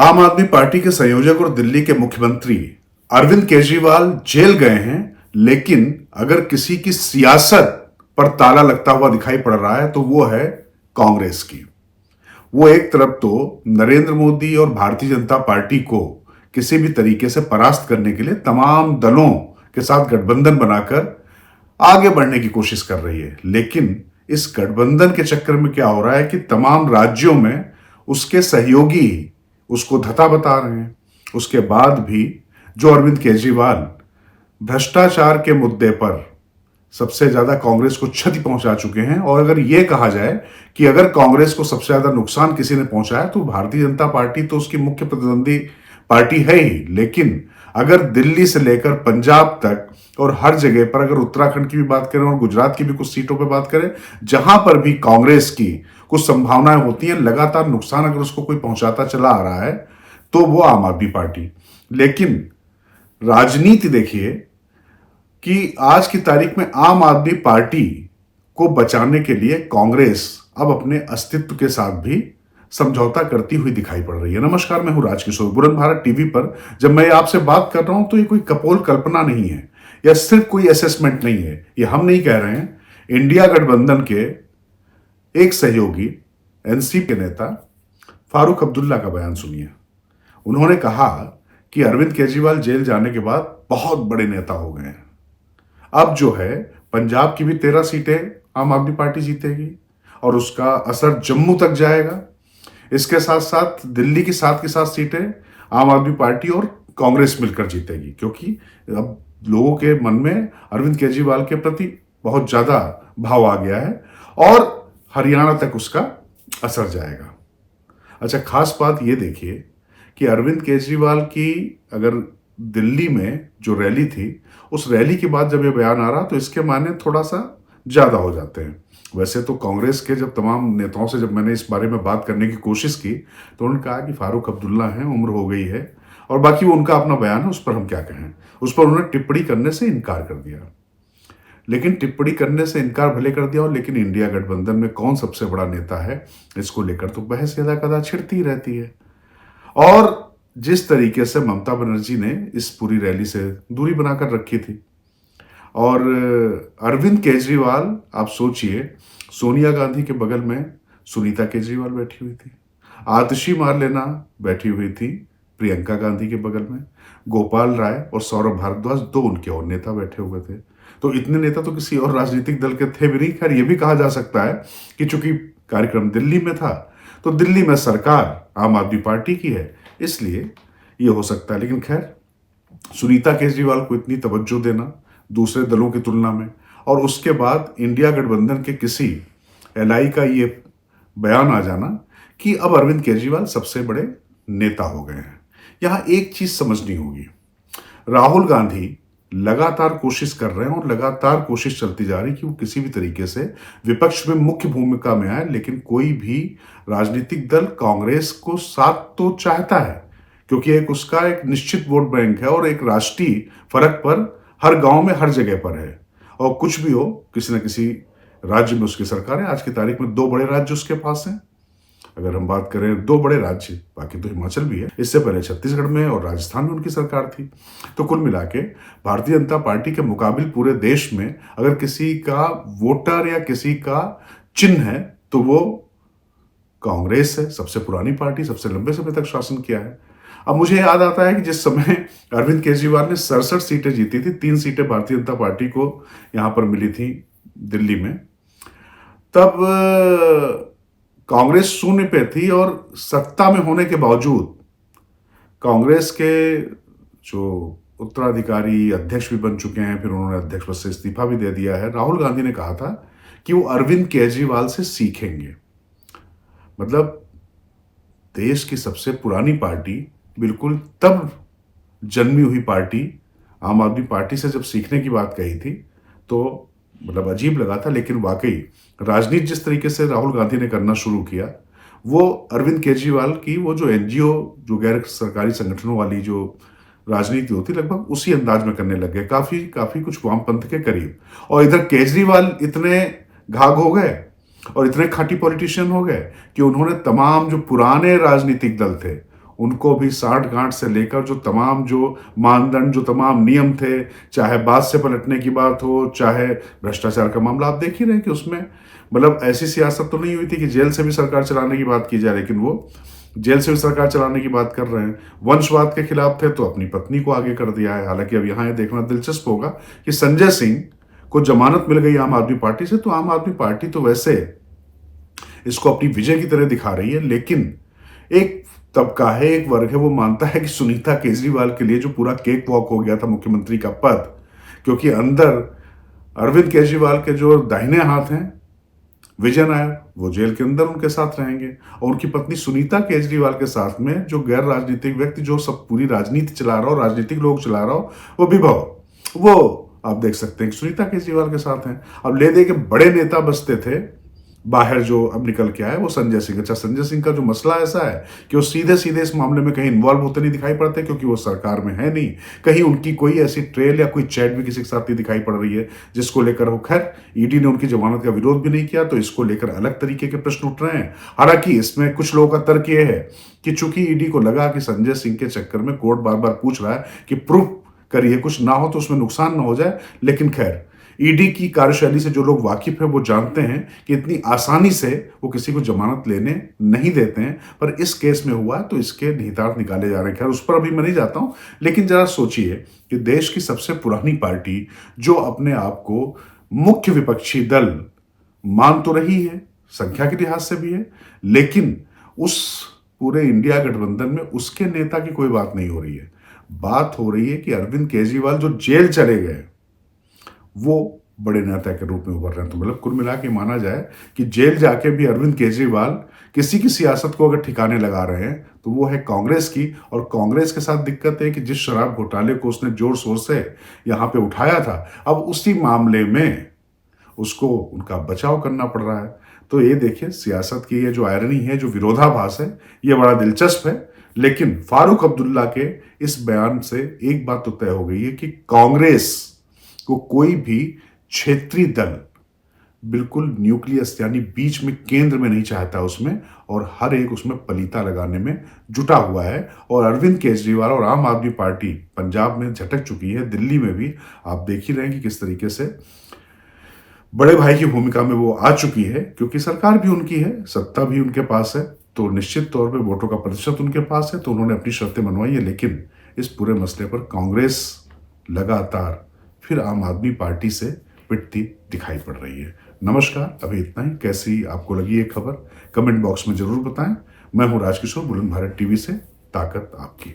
आम आदमी पार्टी के संयोजक और दिल्ली के मुख्यमंत्री अरविंद केजरीवाल जेल गए हैं, लेकिन अगर किसी की सियासत पर ताला लगता हुआ दिखाई पड़ रहा है तो वो है कांग्रेस की। वो एक तरफ तो नरेंद्र मोदी और भारतीय जनता पार्टी को किसी भी तरीके से परास्त करने के लिए तमाम दलों के साथ गठबंधन बनाकर आगे बढ़ने की कोशिश कर रही है, लेकिन इस गठबंधन के चक्कर में क्या हो रहा है कि तमाम राज्यों में उसके सहयोगी उसको धता बता रहे हैं। उसके बाद भी जो अरविंद केजरीवाल भ्रष्टाचार के मुद्दे पर सबसे ज्यादा कांग्रेस को क्षति पहुंचा चुके हैं, और अगर यह कहा जाए कि अगर कांग्रेस को सबसे ज्यादा नुकसान किसी ने पहुंचाया तो भारतीय जनता पार्टी तो उसकी मुख्य प्रतिद्वंदी पार्टी है ही, लेकिन अगर दिल्ली से लेकर पंजाब तक और हर जगह पर, अगर उत्तराखंड की भी बात करें और गुजरात की भी कुछ सीटों पर बात करें, जहां पर भी कांग्रेस की कुछ संभावनाएं होती हैं, लगातार नुकसान अगर उसको कोई पहुंचाता चला आ रहा है तो वो आम आदमी पार्टी। लेकिन राजनीति देखिए कि आज की तारीख में आम आदमी पार्टी को बचाने के लिए कांग्रेस अब अपने अस्तित्व के साथ भी समझौता करती हुई दिखाई पड़ रही है। नमस्कार, मैं हूं राजकिशोर। बुलंद भारत टीवी पर जब मैं आपसे बात कर रहा हूं तो ये कोई कपोल कल्पना नहीं है या सिर्फ कोई असेसमेंट नहीं है। ये हम नहीं कह रहे हैं, इंडिया गठबंधन के एक सहयोगी एनसीपी के नेता फारूक अब्दुल्ला का बयान सुनिए। उन्होंने कहा कि अरविंद केजरीवाल जेल जाने के बाद बहुत बड़े नेता हो गए हैं। अब जो है पंजाब की भी 13 सीटें आम आदमी पार्टी जीतेगी और उसका असर जम्मू तक जाएगा। इसके साथ साथ दिल्ली की 7 की 7 सीटें आम आदमी पार्टी और कांग्रेस मिलकर जीतेगी, क्योंकि अब लोगों के मन में अरविंद केजरीवाल के प्रति बहुत ज्यादा भाव आ गया है और हरियाणा तक उसका असर जाएगा। अच्छा, खास बात यह देखिए कि अरविंद केजरीवाल की अगर दिल्ली में जो रैली थी, उस रैली के बाद जब ये बयान आ रहा तो इसके मायने थोड़ा सा ज्यादा हो जाते हैं। वैसे तो कांग्रेस के जब तमाम नेताओं से जब मैंने इस बारे में बात करने की कोशिश की तो उन्होंने कहा कि फारूक अब्दुल्ला हैं, उम्र हो गई है, और बाकी वो उनका अपना बयान है, उस पर हम क्या कहें। उस पर उन्होंने टिप्पणी करने से इनकार कर दिया। लेकिन टिप्पणी करने से इनकार भले कर दिया हो, लेकिन इंडिया गठबंधन में कौन सबसे बड़ा नेता है, इसको लेकर तो बहस यदा कदा छिड़ती ही रहती है। और जिस तरीके से ममता बनर्जी ने इस पूरी रैली से दूरी बनाकर रखी थी, और अरविंद केजरीवाल, आप सोचिए, सोनिया गांधी के बगल में सुनीता केजरीवाल बैठी हुई थी, आतिशी मार्लेना बैठी हुई थी प्रियंका गांधी के बगल में, गोपाल राय और सौरभ भारद्वाज दो उनके और नेता बैठे हुए थे। तो इतने नेता तो किसी और राजनीतिक दल के थे भी नहीं। खैर, ये भी कहा जा सकता है कि चूंकि कार्यक्रम दिल्ली में था तो दिल्ली में सरकार आम आदमी पार्टी की है, इसलिए ये हो सकता है। लेकिन खैर, सुनीता केजरीवाल को इतनी तवज्जो देना दूसरे दलों की तुलना में, और उसके बाद इंडिया गठबंधन के किसी एलआई का ये बयान आ जाना कि अब अरविंद केजरीवाल सबसे बड़े नेता हो गए हैं। यहां एक चीज समझनी होगी, राहुल गांधी लगातार कोशिश कर रहे हैं और लगातार कोशिश चलती जा रही कि वो किसी भी तरीके से विपक्ष में मुख्य भूमिका में आए, लेकिन कोई भी राजनीतिक दल कांग्रेस को साथ तो चाहता है, क्योंकि एक उसका एक निश्चित वोट बैंक है और एक राष्ट्रीय फर्क पर हर गांव में हर जगह पर है। और कुछ भी हो, किसी न किसी राज्य में उसकी सरकार है। आज की तारीख में 2 बड़े राज्य उसके पास हैं। अगर हम बात करें 2 बड़े राज्य, बाकी तो हिमाचल भी है, इससे पहले छत्तीसगढ़ में और राजस्थान में उनकी सरकार थी। तो कुल मिला के भारतीय जनता पार्टी के मुकाबिल पूरे देश में अगर किसी का वोटर या किसी का चिन्ह है तो वो कांग्रेस है। सबसे पुरानी पार्टी, सबसे लंबे समय तक शासन किया है। अब मुझे याद आता है कि जिस समय अरविंद केजरीवाल ने 67 सीटें जीती थी, 3 सीटें भारतीय जनता पार्टी को यहां पर मिली थी दिल्ली में, तब कांग्रेस शून्य पे थी, और सत्ता में होने के बावजूद कांग्रेस के जो उत्तराधिकारी अध्यक्ष भी बन चुके हैं, फिर उन्होंने अध्यक्ष पद से इस्तीफा भी दे दिया है, राहुल गांधी ने कहा था कि वो अरविंद केजरीवाल से सीखेंगे। मतलब देश की सबसे पुरानी पार्टी, बिल्कुल तब जन्मी हुई पार्टी, आम आदमी पार्टी से जब सीखने की बात कही थी तो मतलब अजीब लगा था। लेकिन वाकई राजनीति जिस तरीके से राहुल गांधी ने करना शुरू किया, वो अरविंद केजरीवाल की वो जो एनजीओ, जो गैर सरकारी संगठनों वाली जो राजनीति होती, लगभग उसी अंदाज में करने लग गए, काफी कुछ वामपंथ के करीब। और इधर केजरीवाल इतने घाघ हो गए और इतने खाटी पॉलिटिशियन हो गए कि उन्होंने तमाम जो पुराने राजनीतिक दल थे उनको भी साठ गांठ से लेकर जो तमाम जो मानदंड, जो तमाम नियम थे, चाहे बात से पलटने की बात हो, चाहे भ्रष्टाचार का मामला, आप देख ही रहे हैं कि उसमें मतलब ऐसी सियासत तो नहीं हुई थी कि जेल से भी सरकार चलाने की बात की जाए, लेकिन वो जेल से भी सरकार चलाने की बात कर रहे हैं। वंशवाद के खिलाफ थे तो अपनी पत्नी को आगे कर दिया है। हालांकि अब यहां यह देखना दिलचस्प होगा कि संजय सिंह को जमानत मिल गई आम आदमी पार्टी से, तो आम आदमी पार्टी तो वैसे इसको अपनी विजय की तरह दिखा रही है, लेकिन एक तबका है, एक वर्ग है, वो मानता है कि सुनीता केजरीवाल के लिए जो पूरा केक वॉक हो गया था मुख्यमंत्री का पद, क्योंकि अंदर अरविंद केजरीवाल के जो दाहिने हाथ हैं विजय नायर, वो जेल के अंदर उनके साथ रहेंगे, और उनकी पत्नी सुनीता केजरीवाल के साथ में जो गैर राजनीतिक व्यक्ति जो सब पूरी राजनीति चला रहा हो, राजनीतिक लोग चला रहा हो, वो विभव, वो आप देख सकते हैं कि सुनीता केजरीवाल के साथ हैं। अब ले दे के बड़े नेता बसते थे बाहर, जो अब निकल के आए वो संजय सिंह। अच्छा, संजय सिंह का जो मसला ऐसा है कि वो सीधे सीधे इस मामले में कहीं इन्वॉल्व होते नहीं दिखाई पड़ते, क्योंकि वो सरकार में है नहीं। कहीं उनकी कोई ऐसी ट्रेल या कोई चैट भी किसी के साथ नहीं दिखाई पड़ रही है जिसको लेकर हो। खैर, ईडी ने उनकी जमानत का विरोध भी नहीं किया, तो इसको लेकर अलग तरीके के प्रश्न उठ रहे हैं। हालांकि इसमें कुछ लोगों का तर्क यह है कि चूंकि ईडी को लगा कि संजय सिंह के चक्कर में कोर्ट बार बार पूछ रहा है कि प्रूफ करिए, कुछ ना हो तो उसमें नुकसान ना हो जाए। लेकिन खैर, ईडी की कार्यशैली से जो लोग वाकिफ हैं वो जानते हैं कि इतनी आसानी से वो किसी को जमानत लेने नहीं देते हैं, पर इस केस में हुआ तो इसके निहितार्थ निकाले जा रहे हैं। खैर, उस पर अभी मैं नहीं जाता हूं, लेकिन जरा सोचिए कि देश की सबसे पुरानी पार्टी जो अपने आप को मुख्य विपक्षी दल मान तो रही है, संख्या के लिहाज से भी है, लेकिन उस पूरे इंडिया गठबंधन में उसके नेता की कोई बात नहीं हो रही है। बात हो रही है कि अरविंद केजरीवाल जो जेल चले गए वो बड़े नेता के रूप में उभर रहे हैं। तो मतलब कुल मिला के माना जाए कि जेल जाके भी अरविंद केजरीवाल किसी की सियासत को अगर ठिकाने लगा रहे हैं तो वो है कांग्रेस की। और कांग्रेस के साथ दिक्कत है कि जिस शराब घोटाले को उसने जोर शोर से यहां पे उठाया था, अब उसी मामले में उसको उनका बचाव करना पड़ रहा है। तो ये देखिए, सियासत की ये जो आयरनी है, जो विरोधाभास है, ये बड़ा दिलचस्प है। लेकिन फारूक अब्दुल्ला के इस बयान से एक बात तो तय हो गई है कि कांग्रेस को कोई भी क्षेत्रीय दल बिल्कुल न्यूक्लियस यानी बीच में, केंद्र में नहीं चाहता उसमें, और हर एक उसमें पलीता लगाने में जुटा हुआ है। और अरविंद केजरीवाल और आम आदमी पार्टी पंजाब में झटक चुकी है, दिल्ली में भी आप देख ही रहे हैं कि किस तरीके से बड़े भाई की भूमिका में वो आ चुकी है, क्योंकि सरकार भी उनकी है, सत्ता भी उनके पास है, तो निश्चित तौर पे वोटों का प्रतिशत उनके पास है, तो उन्होंने अपनी शर्तें मनवाई है। लेकिन इस पूरे मसले पर कांग्रेस लगातार फिर आम आदमी पार्टी से पिटती दिखाई पड़ रही है। नमस्कार, अभी इतना ही। कैसी आपको लगी ये खबर कमेंट बॉक्स में जरूर बताएं। मैं हूं राजकिशोर, बुलंद भारत टीवी से, ताकत आपकी।